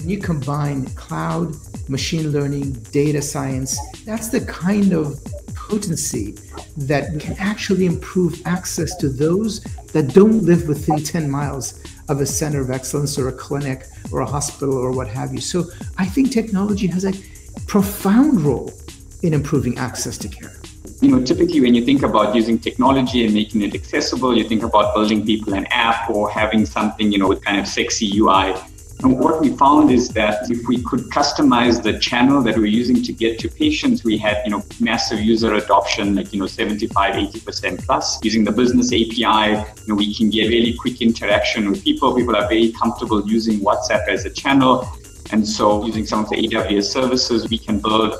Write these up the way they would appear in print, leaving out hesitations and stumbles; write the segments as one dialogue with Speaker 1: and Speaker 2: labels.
Speaker 1: You combine cloud, machine learning, data science, that's the kind of potency that can actually improve access to those that don't live within 10 miles of a center of excellence or a clinic or a hospital or what have you. So I think technology has a profound role in improving access to care.
Speaker 2: Typically when you think about using technology and making it accessible, you think about building people an app or having something, with kind of sexy UI. And what we found is that if we could customize the channel that we're using to get to patients, we had, massive user adoption, like, 75, 80% plus. Using the business API, we can get really quick interaction with people. People are very comfortable using WhatsApp as a channel. And so using some of the AWS services, we can build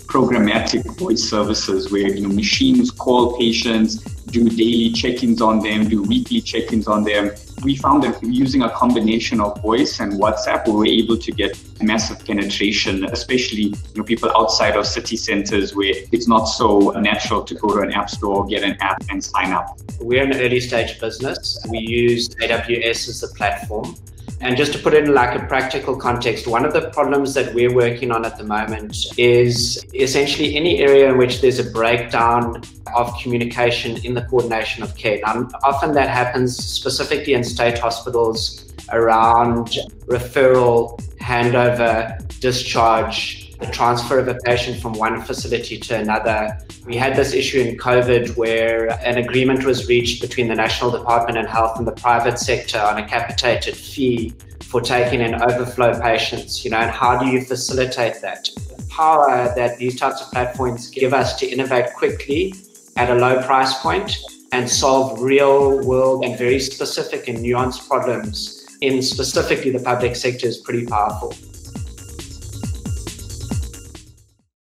Speaker 2: programmatic voice services where, machines call patients, do daily check-ins on them, do weekly check-ins on them. We found that using a combination of voice and WhatsApp, we were able to get massive penetration, especially people outside of city centers where it's not so natural to go to an app store, get an app and sign up.
Speaker 3: We're an early stage business. We use AWS as the platform. And just to put it in like a practical context, one of the problems that we're working on at the moment is essentially any area in which there's a breakdown of communication in the coordination of care. Now, often that happens specifically in state hospitals around referral, handover, discharge, the transfer of a patient from one facility to another. We had this issue in COVID where an agreement was reached between the National Department of Health and the private sector on a capitated fee for taking in overflow patients, and how do you facilitate that? The power that these types of platforms give us to innovate quickly at a low price point and solve real world and very specific and nuanced problems in specifically the public sector is pretty powerful.